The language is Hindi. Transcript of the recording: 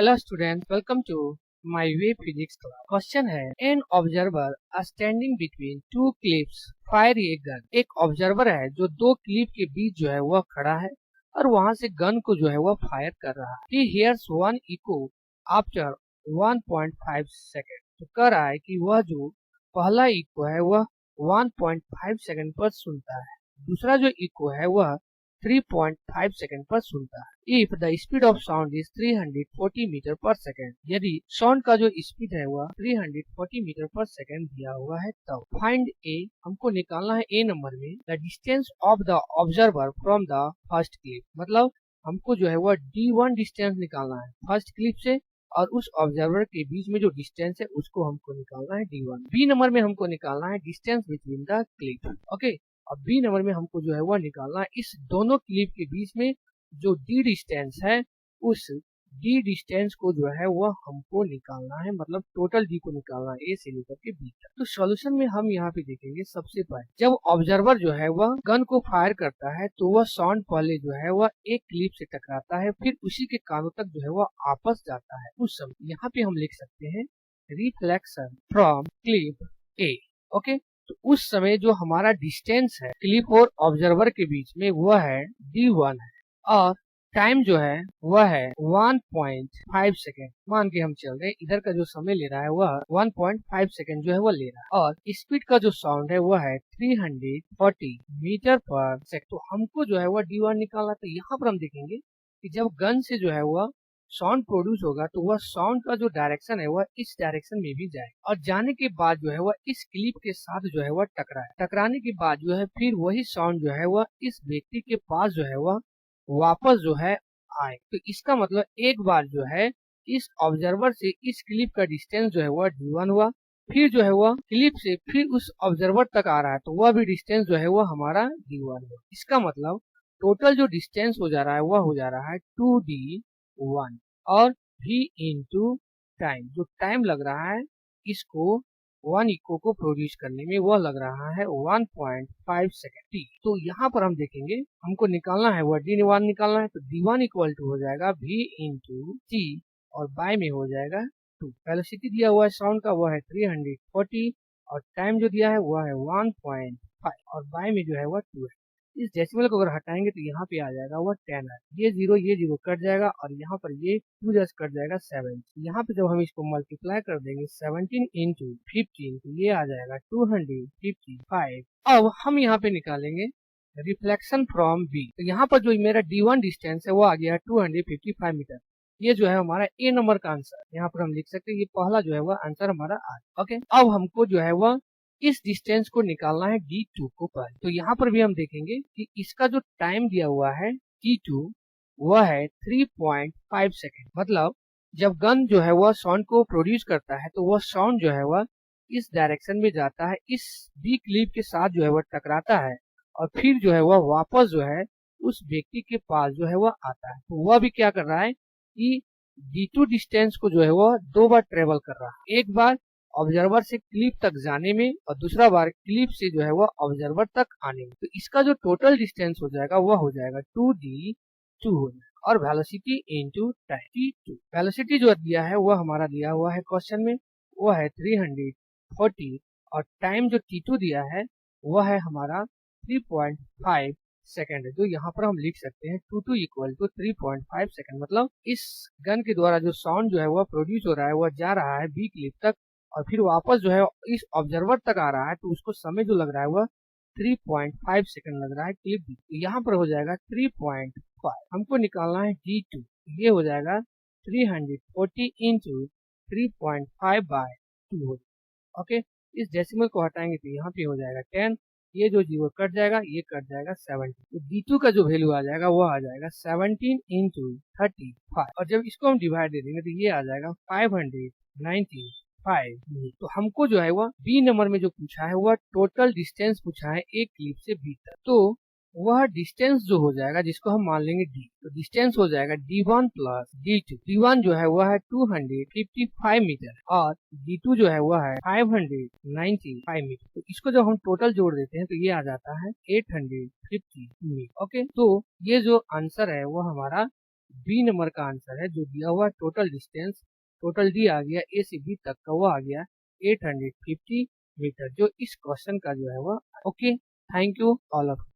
Hello student, welcome to my way physics class. Question है, an observer standing between two cliffs fire a gun. एक ऑब्जर्वर है जो दो क्लिप के बीच जो है वह खड़ा है और वहां से गन को जो है वह फायर कर रहा है। He hears one echo after 1.5 second. तो कह रहा है कि वह जो पहला इको है वह 1.5 सेकेंड पर सुनता है, दूसरा जो इको है वह 3.5 सेकेंड पर सुनता है। If the speed of sound is 340 metre per second, यदि साउंड का जो स्पीड है वह 340 मीटर पर सेकेंड दिया हुआ है तब फाइंड ए, हमको निकालना है ए नंबर में the distance of the observer from the first clip. मतलब हमको जो है वह D1 डिस्टेंस निकालना है फर्स्ट क्लिप से और उस ऑब्जर्वर के बीच में जो डिस्टेंस है उसको हमको निकालना है D1। बी नंबर में हमको निकालना है distance between the clip. Okay, अब बी नंबर में हमको जो है वह निकालना है इस दोनों क्लिप के बीच में जो डी डिस्टेंस है, उस डी डिस्टेंस को जो है वह हमको निकालना है, मतलब टोटल डी को निकालना है ए से लेकर के बी तक। तो सॉल्यूशन में हम यहाँ पे देखेंगे, सबसे पहले जब ऑब्जर्वर जो है वह गन को फायर करता है तो वह साउंड पहले जो है वह एक क्लिप से टकराता है, फिर उसी के कानों तक जो है वह आपस जाता है। उस समय यहाँ पे हम लिख सकते हैं reflection from clip A. Okay, तो उस समय जो हमारा डिस्टेंस है क्लिप और ऑब्जर्वर के बीच में वह है D1 है और टाइम जो है वह है 1.5 सेकेंड। मान के हम चल रहे हैं, इधर का जो समय ले रहा है वह 1.5 सेकेंड जो है वह ले रहा है और स्पीड का जो साउंड है वह है 340 मीटर पर सेकेंड। तो हमको जो है वह D1 निकालना। तो यहाँ पर हम देखेंगे कि जब गन से जो है वह साउंड प्रोड्यूस होगा तो वह साउंड का जो डायरेक्शन है वह इस डायरेक्शन में भी जाए और जाने के बाद जो है वह इस क्लिप के साथ जो है वह टकराए। टकराने के बाद जो है फिर वही साउंड जो है वह इस व्यक्ति के पास जो है वह वापस जो है आए। तो इसका मतलब एक बार जो है इस ऑब्जर्वर से इस क्लिप का डिस्टेंस जो है वह D1 हुआ, फिर जो है वह क्लिप से फिर उस ऑब्जर्वर तक आ रहा है तो वह भी डिस्टेंस जो है वह हमारा D1 हुआ। इसका मतलब टोटल जो डिस्टेंस हो जा रहा है वह हो जा रहा है 2D1 और v इंटू टाइम, जो टाइम लग रहा है इसको 1 इको को प्रोड्यूस करने में वह लग रहा है 1.5 सेकेंड t। तो यहाँ पर हम देखेंगे हमको निकालना है वह D1 निकालना है, तो D1 इक्वल टू हो जाएगा v इंटू टी और बाय में हो जाएगा 2। वेलोसिटी दिया हुआ है साउंड का वह है 340 और टाइम जो दिया है वह है 1.5 और बाय में जो है वह 2 है। इस डेसिमल को अगर हटाएंगे तो यहाँ पे आ जाएगा वह 10 है। ये जीरो कट जाएगा और यहाँ पर ये 2 जस्ट कट जाएगा 7। यहाँ पे जब हम इसको मल्टीप्लाई कर देंगे 17 इंटू 15 तो ये आ जाएगा 255। अब हम यहाँ पे निकालेंगे रिफ्लेक्शन फ्रॉम बी। तो यहाँ पर जो मेरा D1 डिस्टेंस है वो आ गया 255 मीटर। ये जो है हमारा ए नंबर का आंसर, यहाँ पर हम लिख सकते हैं ये पहला जो है वह आंसर हमारा आ। ओके, अब हमको जो है वह इस डिस्टेंस को निकालना है D2 को पहले। तो यहाँ पर भी हम देखेंगे कि इसका जो टाइम दिया हुआ है D2 वह है 3.5 सेकेंड। मतलब जब गन जो है वह साउंड को प्रोड्यूस करता है तो वह साउंड जो है वह इस डायरेक्शन में जाता है, इस बी क्लिप के साथ जो है वह टकराता है और फिर जो है वह वापस जो है उस व्यक्ति के पास जो है वह आता है। तो वह भी क्या कर रहा है कि D2 डिस्टेंस को जो है वह 2 बार ट्रेवल कर रहा है, एक बार ऑब्जर्वर से क्लिप तक जाने में और दूसरा बार क्लिप से जो है वह ऑब्जर्वर तक आने में। तो इसका जो टोटल डिस्टेंस हो जाएगा वह हो जाएगा 2D2 हो जाएगा और velocity into time T2। Velocity जो दिया है वह हमारा दिया हुआ है क्वेश्चन में वह है 340 और टाइम जो T2 दिया है वह है हमारा 3.5 सेकेंड है, जो यहाँ पर हम लिख सकते हैं 2 इक्वल टू 3.5 सेकेंड। मतलब इस गन के द्वारा जो साउंड जो है वह प्रोड्यूस हो रहा है वह जा रहा है बी क्लिप तक और फिर वापस जो है इस ऑब्जर्वर तक आ रहा है, तो उसको समय जो लग रहा है वह 3.5 सेकंड लग रहा है क्लिप दी। तो यहाँ पर हो जाएगा 3.5। हमको निकालना है D2, ये हो जाएगा 340 इंटू 3.5 बाय 2 हो जाएगा। ओके, इस डेसिमल को हटाएंगे तो यहाँ पे हो जाएगा 10, ये जो जीरो कट जाएगा ये कट जाएगा 70। तो D2 का जो वैल्यू आ जाएगा वो आ जाएगा 17 इंटू 35 और जब इसको हम डिवाइड दे देंगे तो ये आ जाएगा 595। तो हमको जो है वह बी नंबर में जो पूछा है वह टोटल डिस्टेंस पूछा है एक क्लिप से बी तक। तो वह डिस्टेंस जो हो जाएगा जिसको हम मान लेंगे D, तो डिस्टेंस हो जाएगा D1 प्लस D2। D1 जो है वह है 255 मीटर और D2 जो है वह है 595 मीटर। तो इसको जब हम टोटल जोड़ देते हैं तो ये आ जाता है 850 मीटर। ओके, तो ये जो आंसर है वो हमारा बी नंबर का आंसर है जो दिया हुआ टोटल डिस्टेंस, टोटल दिया गया ए से बी तक का, वो आ गया 850 मीटर, जो इस क्वेश्चन का जो है वो। Okay, thank you all of.